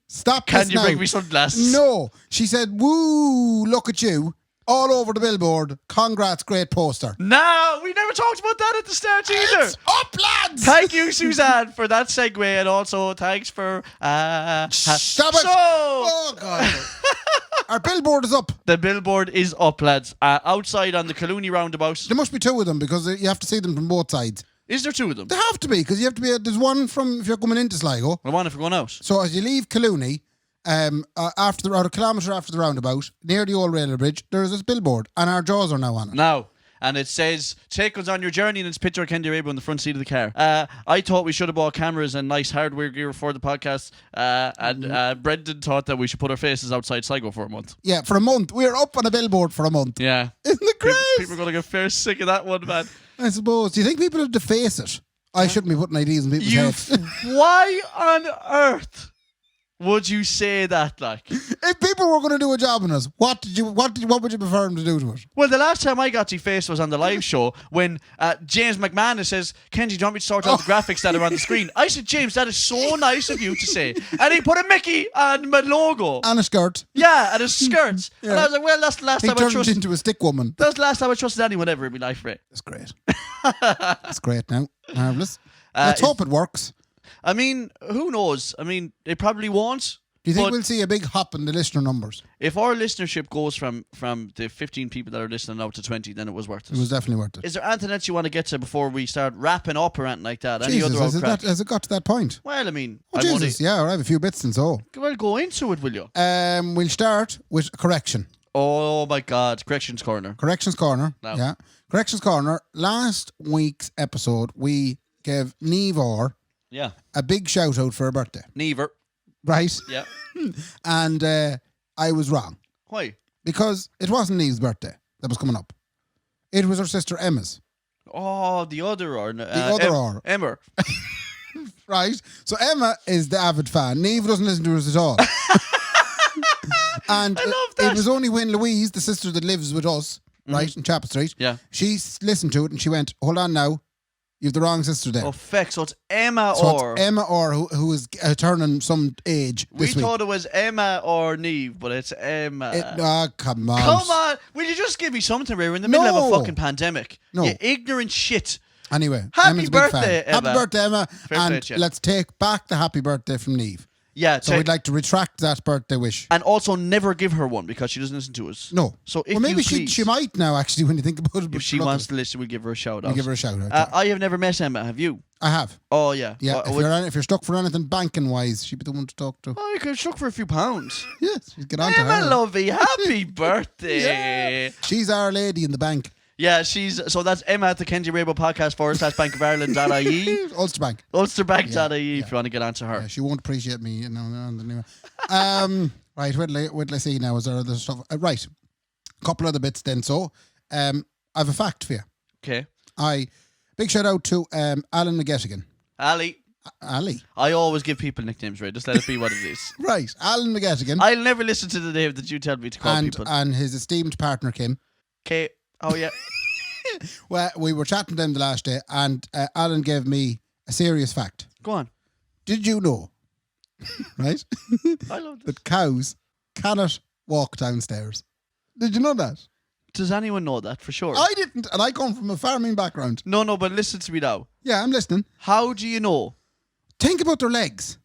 stop. Can you now. bring me sunglasses? No. She said, woo, look at you. All over the billboard. Congrats, great poster. No, we never talked about that at the start either. It's up, lads! Thank you, Suzanne, for that segue, and also thanks for... Stop it! So... Oh, God. Our billboard is up. The billboard is up, lads. Outside on the Colooney roundabout. There must be two of them because you have to see them from both sides. Is there two of them? There have to be because you have to be. There's one from if you're coming into Sligo. And one if you're going out. So as you leave Colooney, after a kilometre after the roundabout, near the old railway bridge, there is this billboard, and our jaws are now on it. Now. And it says, take us on your journey, and it's a picture of Kendy Raybo in the front seat of the car. I thought we should have bought cameras and nice hardware gear for the podcast. And Brendan thought that we should put our faces outside Sligo for a month. Yeah, for a month. We're up on a billboard for a month. Yeah. Isn't it great? People are going to get fair sick of that one, man. I suppose. Do you think people would deface it? I shouldn't be putting ideas in people's heads. Why on earth would you say that, like? If people were going to do a job on us, what would you prefer them to do to it? Well, the last time I got to face was on the live show when James McManus says, Kenji, do you want me to sort out the graphics that are on the screen? I said, James, that is so nice of you to say. And he put a Mickey on my logo. And a skirt. Yeah, and his skirts. Yeah. And I was like, well, that's the last time I trusted. He turned into a stick woman. That's the last time I trusted anyone ever in my life, Ray. That's great. That's great now. Marvellous. Let's hope it works. I mean, who knows? I mean, they probably won't. Do you think we'll see a big hop in the listener numbers? If our listenership goes from the 15 people that are listening now to 20, then it was worth it. It was definitely worth it. Is there anything else you want to get to before we start wrapping up or anything like that? Jesus, has it got to that point? Well, I mean... Jesus, yeah, I have a few bits and so. Well, go into it, will you? We'll start with correction. Oh, my God. Corrections Corner. Corrections Corner. No. Yeah. Corrections Corner. Last week's episode, we gave Neve a big shout out for her birthday. Never. Right? Yeah. And I was wrong. Why? Because it wasn't Neve's birthday that was coming up. It was her sister Emma's. Oh, the other or... Emma. Right? So Emma is the avid fan. Neve doesn't listen to us at all. And I love that. It was only when Louise, the sister that lives with us, right, in Chapel Street, she listened to it and she went, hold on now. You've the wrong sister there. Oh, feck. So it's Emma It's Emma who is turning some age this week. We thought it was Emma or Neve, but it's Emma. Come on. Come on. Will you just give me something, Ray? We're in the middle of a fucking pandemic. No. You ignorant shit. Anyway. Happy Emma's birthday, Emma. Happy birthday, Emma. Fair play, let's take back the happy birthday from Neve. Yeah. So we'd like to retract that birthday wish. And also never give her one because she doesn't listen to us. No. So if well, maybe please, she might now, actually, when you think about it. If she wants to listen, we'll give her a shout out. We'll give her a shout out. I have never met Emma. Have you? I have. Oh, yeah. Yeah, if you're stuck for anything banking-wise, she'd be the one to talk to. Oh, you could stuck for a few pounds. Yes, she'd get on to her. Emma Lovey, happy birthday. Yeah. She's our lady in the bank. Yeah, so that's Emma at the Kendy Raybo podcast / Bank of Ireland.ie. Ulsterbank. Ulsterbank.ie if you want to get onto her. Yeah, she won't appreciate me. Anyway. Right, wait, let's see now. Is there other stuff? Right. A couple other bits then. So, I have a fact for you. Okay. Big shout out to Alan McGettigan. Ali. I always give people nicknames, Ray. Just let it be what it is. Right. Alan McGettigan. I'll never listen to the name that you tell me to call people. And his esteemed partner, Kim. Okay. Oh, yeah. Well, we were chatting to them the last day, and Alan gave me a serious fact. Go on. Did you know, right? I love this. That cows cannot walk downstairs. Did you know that? Does anyone know that for sure? I didn't, and I come from a farming background. No, but listen to me now. Yeah, I'm listening. How do you know? think about their legs.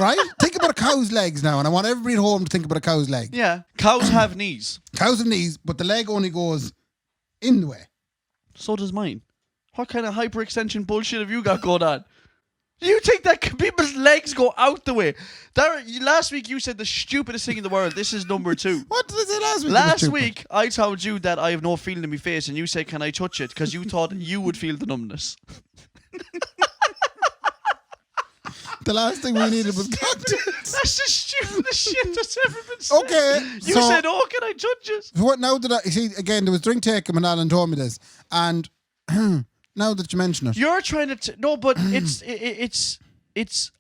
Right? Think about a cow's legs now, and I want everybody at home to think about a cow's leg. Yeah. Cows have knees. Cows have knees, but the leg only goes in the way. So does mine. What kind of hyperextension bullshit have you got going on? You think that people's legs go out the way? Last week you said the stupidest thing in the world. This is number 2. What did I say last week? Last week I told you that I have no feeling in my face, and you said, "Can I touch it?" Because you thought you would feel the numbness. The last thing we needed was cocktails. That's the stupidest shit that's ever been said. Okay, You so- said, "Oh, can I touch it?" What now that I see again? There was drink taken when Alan told me this, and now that you mention it, You're trying to no, but it's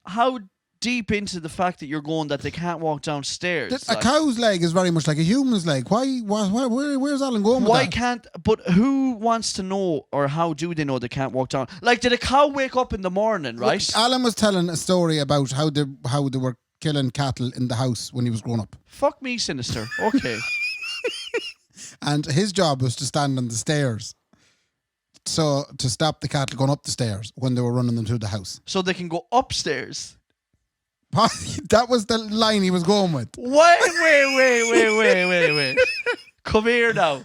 how deep into the fact that you're going that they can't walk downstairs. a cow's leg is very much like a human's leg. Where's Alan going with Why that? can't? But who wants to know, or how do they know they can't walk down? Like, did a cow wake up in the morning, right? Look, Alan was telling a story about how they were killing cattle in the house when he was growing up, Fuck me, sinister. Okay. and his job was to stand on the stairs, so to stop the cattle going up the stairs when they were running them through the house. So they can go upstairs. That was the line he was going with. Wait. Come here now.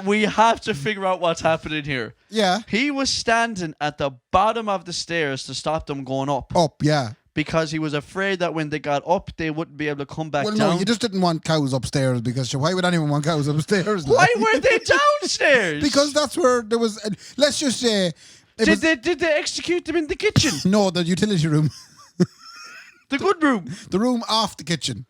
We have to figure out what's happening here. Yeah, He was standing at the bottom of the stairs to stop them going up. up. Yeah. Because he was afraid that when they got up, they wouldn't be able to come back Well, down. no, you just didn't want cows upstairs because why would anyone want cows upstairs? Why like? were they downstairs? Because that's where there was. Let's just say. Did they execute them in the kitchen? No, the utility room, The good room. the room off the kitchen.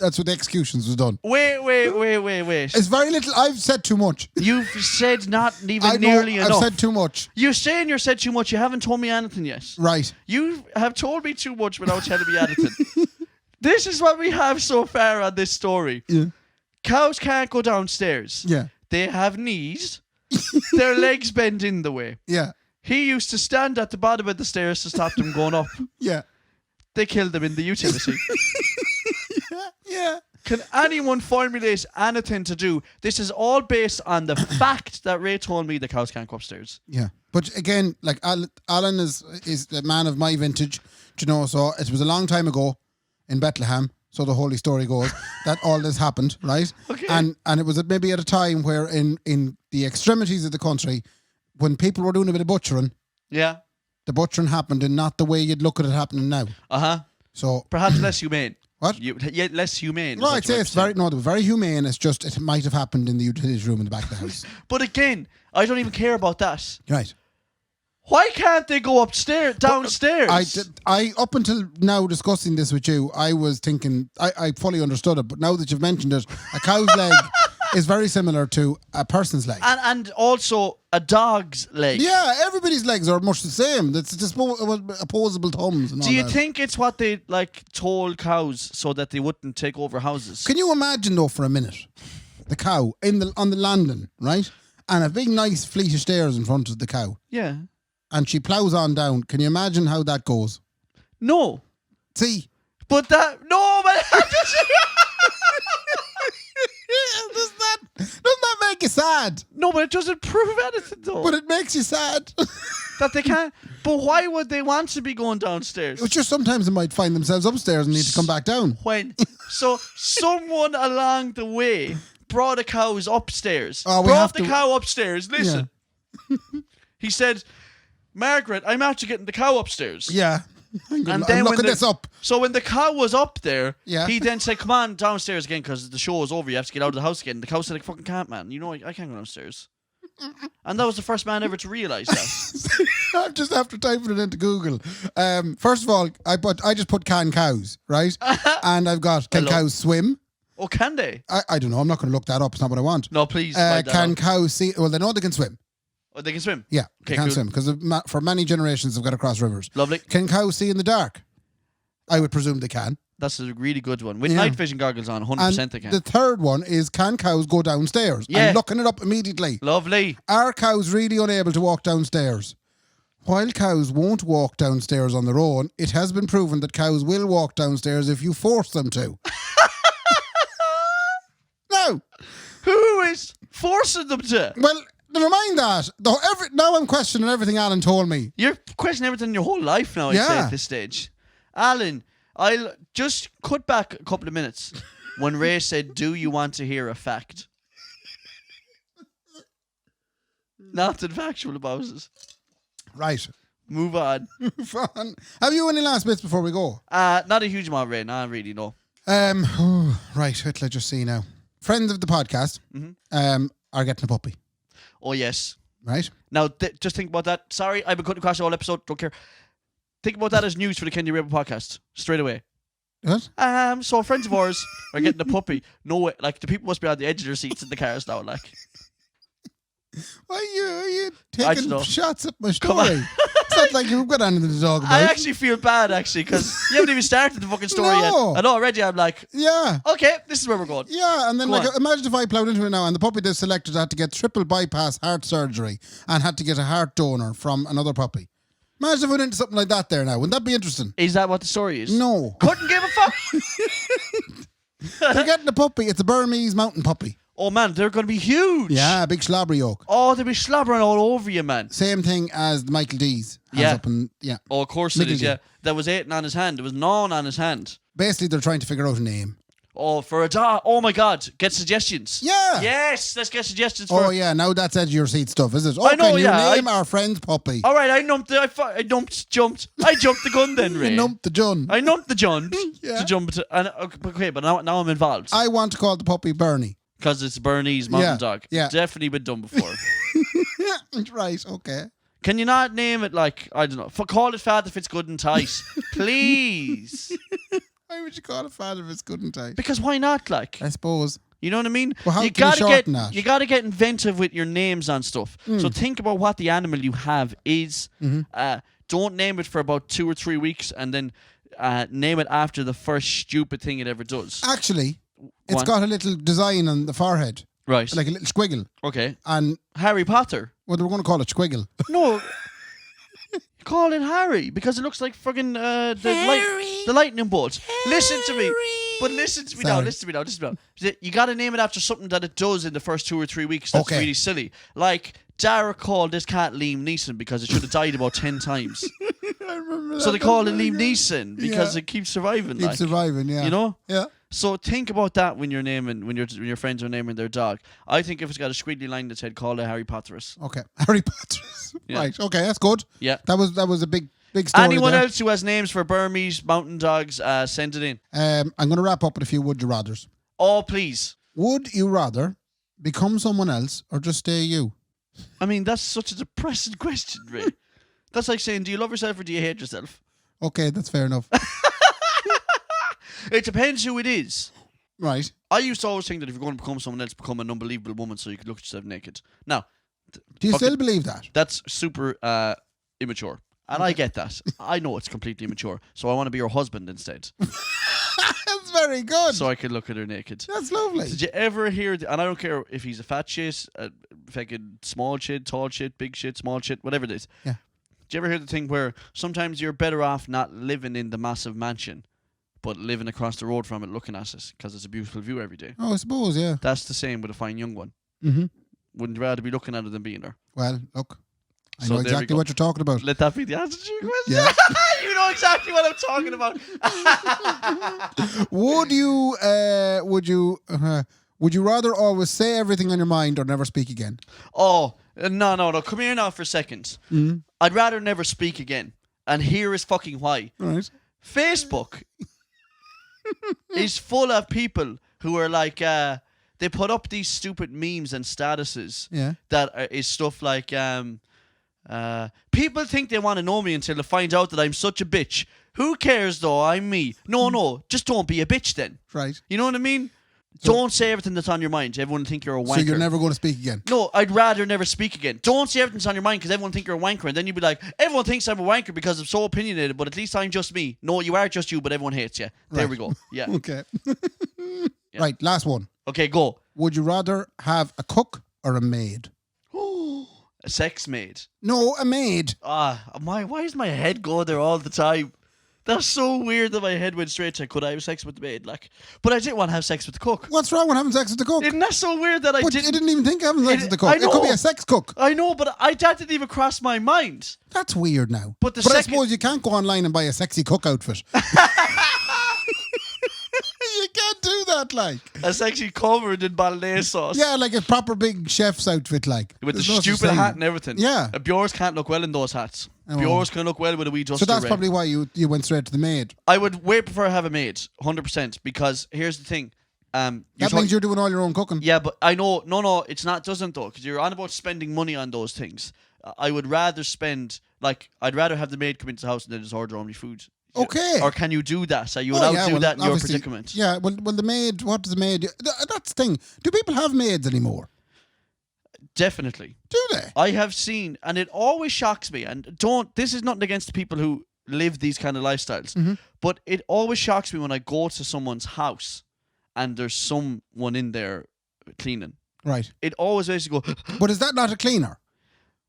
That's where the executions was done. Wait. It's very little. I've said too much. You've said not even I know nearly enough. I've said too much. You're saying you said too much. You haven't told me anything yet. Right. You have told me too much without telling me anything. This is what we have so far on this story. Yeah. Cows can't go downstairs. Yeah. They have knees. Their legs bend in the way. Yeah. He used to stand at the bottom of the stairs to stop them going up. Yeah. They killed them in the utility. Yeah. Can anyone formulate anything to do? This is all based on the fact that Ray told me the cows can't go upstairs. Yeah. But again, like Alan is a man of my vintage, do you know, so it was a long time ago in Bethlehem, so the holy story goes, that all this happened, right? Okay. And it was maybe at a time where in the extremities of the country, when people were doing a bit of butchering, Yeah. the butchering happened in not the way you'd look at it happening now. Uh-huh. So Perhaps less humane. What? Yeah, less humane. is no, what I'd you say might it's say. very humane. It's just it might have happened in the utility room in the back of the house. But again, I don't even care about that. Right. Why can't they go downstairs? I up until now discussing this with you, I was thinking I fully understood it, but now that you've mentioned it, a cow's leg is very similar to a person's leg. And also a dog's leg. Yeah, everybody's legs are much the same. It's opposable thumbs. And all Do you that. think it's what they told cows so that they wouldn't take over houses? Can you imagine though for a minute, the cow on the landing, right, and a big nice fleet of stairs in front of the cow, Yeah. and she ploughs on down. Can you imagine how that goes? No. See. But no, but Doesn't that make you sad? no, but it doesn't prove anything though. But it makes you sad. That they can't. But why would they want to be going downstairs? It's just sometimes they might find themselves upstairs and need to come back down. When? So someone along the way brought the cows upstairs. Oh, we brought have the to- cow upstairs. Listen. He said, Margaret, I'm after getting the cow upstairs. Yeah. I'm then looking this up. So when the cow was up there, Yeah. he then said, come on downstairs again because the show is over. You have to get out of the house again. The cow said, I fucking can't, man. You know, I can't go downstairs. And that was the first man ever to realise that. I'm just after typing it into Google. First of all, I just put can cows, right? And I've got can Hello. cows swim? Oh, can they? I don't know. I'm not going to look that up. It's not what I want. No, please. find that Can out. cows see? Well, they know they can swim. Oh, they can swim? Yeah, they Okay, can cool. swim because for many generations they've got to cross rivers. Lovely. Can cows see in the dark? I would presume they can. That's a really good one. With Yeah. night vision goggles on, 100% And they can. the third one is can cows go downstairs? Yeah. I'm looking it up immediately. Lovely. Are cows really unable to walk downstairs? While cows won't walk downstairs on their own, it has been proven that cows will walk downstairs if you force them to. No. Who is forcing them to? Well, never mind that. Now I'm questioning everything Alan told me. You're questioning everything in your whole life now, I'd say, at this stage. Alan, I'll just cut back a couple of minutes when Ray said, do you want to hear a fact? Nothing factual about it. Right. Move on. Fun. Have you any last bits before we go? Not a huge amount, Ray. Not really, no. Right. Let's just see now. Friends of the podcast are getting a puppy. Oh, yes. Right. Now, just think about that. Sorry, I've been cutting across the whole episode. Don't care. Think about that as news for the Kendy Raybo podcast. Straight away. What? So friends of ours are getting a puppy. No way. Like, the people must be on the edge of their seats in the cars now, like. Why are you don't taking know. shots at my story? It's not like you've got anything to talk about. I actually feel bad, actually, because you haven't even started the fucking story yet. And already I'm like, yeah. Okay, this is where we're going. Yeah, and then imagine if I ploughed into it now and the puppy they selected had to get triple bypass heart surgery and had to get a heart donor from another puppy. Imagine if we went into something like that there now. Wouldn't that be interesting? Is that what the story is? No. Couldn't give a fuck. They're getting a puppy. It's a Burmese mountain puppy. Oh, man, they're going to be huge. Yeah, big slobber yolk. Oh, they'll be slobbering all over you, man. Same thing as the Michael D's. Yeah. Oh, of course it is, yeah. That was eating on his hand. There was gnawing on his hand. Basically, they're trying to figure out a name. Oh, for a dog. Oh, my God. Get suggestions. Yeah. Yes, let's get suggestions for... Oh, yeah, now that's edge of your seat stuff, is it? I know, you name our friend's puppy? All right, I jumped the gun then, Ray. You numped the Jun. I numped the Jun Yeah. to jump to... Okay, but now I'm involved. I want to call the puppy Bernie. Because it's Bernese mountain dog. Yeah. Definitely been done before. Right, okay. Can you not name it like, I don't know, call it Father if it's good and tight? Please. Why would you call it Father if it's good and tight? Because why not, like? I suppose. You know what I mean? Well, how you can you shorten that? You gotta get inventive with your names on stuff. So think about what the animal you have is. Don't name it for about 2 or 3 weeks and then name it after the first stupid thing it ever does. Actually, it's got a little design on the forehead. Right. Like a little squiggle. Okay. And Harry Potter. well, they were going to call it squiggle. No. Call it Harry because it looks like fucking the lightning bolt. Listen to me. But listen to me now. Listen to me now. You got to name it after something that it does in the first 2 or 3 weeks. That's really silly. Like Dara called this cat Liam Neeson because it should have died about 10 times. I remember that. So they call it Liam Neeson because it keeps surviving. Keeps surviving, yeah. You know? Yeah. So think about that when you're naming, when your friends are naming their dog. I think if it's got a squiggly line in its head, call it Harry Potterus. Okay. Harry Potter. Yeah. Right. Okay, that's good. Yeah. That was a big story. Anyone there. else who has names for Burmese mountain dogs, send it in. I'm going to wrap up with a few would you rathers. Oh, please. Would you rather become someone else or just stay you? I mean, that's such a depressing question, Ray. That's like saying, do you love yourself or do you hate yourself? Okay, that's fair enough. It depends who it is. Right. I used to always think that if you're going to become someone else, become an unbelievable woman so you could look at yourself naked. Now, do you still believe that? That's super immature. And I get that. I know it's completely immature. So I want to be your husband instead. That's very good. So I could look at her naked. That's lovely. Did you ever hear, and I don't care if he's a fat shit, a fucking small shit, tall shit, big shit, small shit, whatever it is. Yeah. Did you ever hear the thing where sometimes you're better off not living in the massive mansion, but living across the road from it looking at it because it's a beautiful view every day? Oh, I suppose, yeah. That's the same with a fine young one. Mm-hmm. Wouldn't you rather be looking at it than being there? Well, look. I So know there we exactly go. what you're talking about. Let that be the answer to your question. Yeah. You know exactly what I'm talking about. Would you rather always say everything on your mind or never speak again? Oh, no. Come here now for a second. Mm-hmm. I'd rather never speak again. And here is fucking why. Right. Facebook is full of people who are like, they put up these stupid memes and statuses that is stuff like, people think they want to know me until they find out that I'm such a bitch. Who cares though? I'm me. No, just don't be a bitch then. Right. You know what I mean? Don't say everything that's on your mind. Everyone think you're a wanker. So you're never going to speak again? No, I'd rather never speak again. Don't say everything that's on your mind because everyone think you're a wanker. And then you'd be like, everyone thinks I'm a wanker because I'm so opinionated, but at least I'm just me. No, you are just you, but everyone hates you. There we go. Yeah. Okay. Right, last one. Okay, go. Would you rather have a cook or a maid? A sex maid. No, a maid. Why does my head go there all the time? That's so weird that my head went straight to could I have sex with the maid? Like, but I didn't want to have sex with the cook. What's wrong with having sex with the cook? Isn't that so weird that I But didn't? you didn't even think of having sex with the cook. I It could be know. a sex cook. I know, but that didn't even cross my mind. That's weird now. But the I second- suppose you can't go online and buy a sexy cook outfit. You can't do that, like. That's actually covered in bolognese sauce. Yeah, like a proper big chef's outfit, like. With the There's no such stupid thing. hat and everything. Yeah. Bjorns can't look well in those hats. Oh. Bjorns can look well with a wee duster So that's red. probably why you went straight to the maid. I would way prefer have a maid, 100%, because here's the thing. That means you're doing all your own cooking. Yeah, but I know, no, it's not, doesn't though, because you're on about spending money on those things. I would rather spend, I'd rather have the maid come into the house and then just order only food. Okay. Or can you do that? Are you allowed to do that in your obviously, predicament? Yeah, well, the maid, what does the maid do? That's the thing. Do people have maids anymore? Definitely. Do they? I have seen, and it always shocks me, and this is nothing against the people who live these kind of lifestyles, but it always shocks me when I go to someone's house and there's someone in there cleaning. Right. It always makes you go, But is that not a cleaner?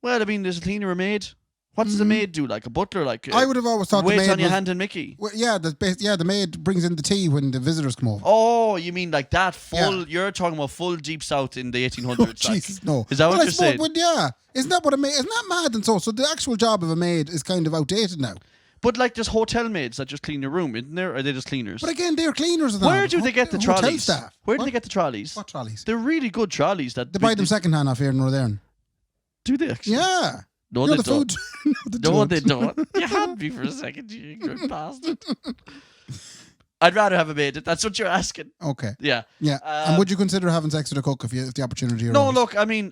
well, I mean, there's a cleaner, a maid. What does a maid do? Like a butler? Like I would have always thought the wait maid on your was- hand and Mickey. Well, yeah, the maid brings in the tea when the visitors come over. Oh, you mean like that full? Yeah. You're talking about full deep south in the 1800s. Oh, like. Jesus, no. Is that what But I you're suppose- saying? But yeah, isn't that what a maid? Isn't that mad and so? So the actual job of a maid is kind of outdated now. But like there's hotel maids that just clean your room, isn't there? Or are they just cleaners? But again, they're cleaners. And Where that. do they get the Hotel trolleys? staff. Where do What? they get the trolleys? What trolleys? They're really good trolleys. That They buy them second hand off here in Northern. Do they actually? Yeah. No, You know they the don't. food. No, they No, don't. they don't. You had me for a second, you good bastard. I'd rather have a maid. That's what you're asking. Okay. Yeah. Yeah. And would you consider having sex with a cook if the opportunity arose? No, look, I mean,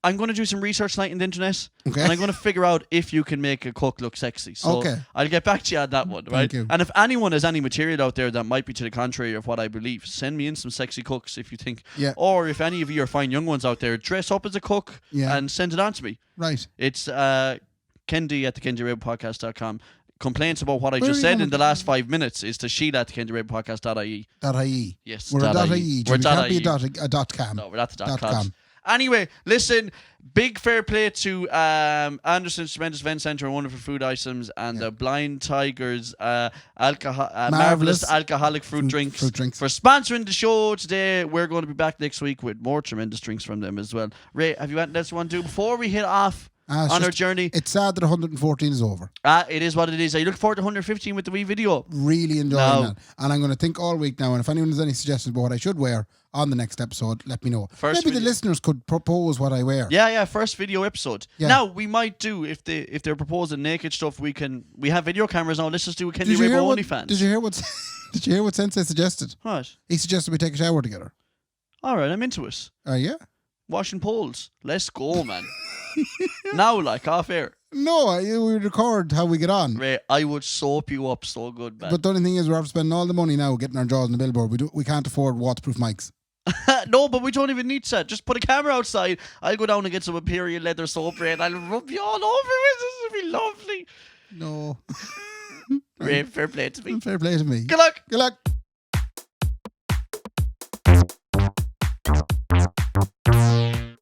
I'm going to do some research tonight on the internet. Okay. And I'm going to figure out if you can make a cook look sexy. So Okay. I'll get back to you on that one, right? Thank you. And if anyone has any material out there that might be to the contrary of what I believe, send me in some sexy cooks if you think. Yeah. Or if any of you are fine young ones out there, dress up as a cook and send it on to me. Right. It's Kendy at thekendyraypodcast.com. Complaints about what I Where just are you said gonna- in the last 5 minutes is to Sheila at thekendyraypodcast.ie. .ie. Yes, We're a .ie. We're Jimmy. Can't be .ie. a dot .com. No, we're at the Dot .coms. com. Anyway, listen, big fair play to Anderson's Tremendous Event Centre and Wonderful Food Items and the Blind Tigers Marvelous Alcoholic Fruit Drinks fruit drinks. for sponsoring the show today. We're going to be back next week with more tremendous drinks from them as well. Ray, have you anything else you want to do before we hit off It's on our just- journey? It's sad that 114 is over. It is what it is. Are you looking forward to 115 with the wee video? Really enjoying No. that. And I'm going to think all week now. And if anyone has any suggestions about what I should wear on the next episode, let me know. First Maybe the video. listeners could propose what I wear. Yeah, first video episode. Yeah. Now we might do if they're proposing naked stuff. We have video cameras now. Let's just do a Kendy Did you hear Raybo what? OnlyFans. Did you hear what? Did you hear what Sensei suggested? What? He suggested we take a shower together. All right, I'm into it. Yeah. Washing poles. Let's go, man. Now, like off air. No, we record how we get on. Ray, I would soap you up so good, man. But the only thing is, we're after spending all the money now getting our jaws on the billboard. We can't afford waterproof mics. No, but we don't even need that. Just put a camera outside. I'll go down and get some Imperial leather soap, Ray, and I'll rub you all over it. This will be lovely. No. Ray, fair play to me. Fair play to me. Good luck. Good luck.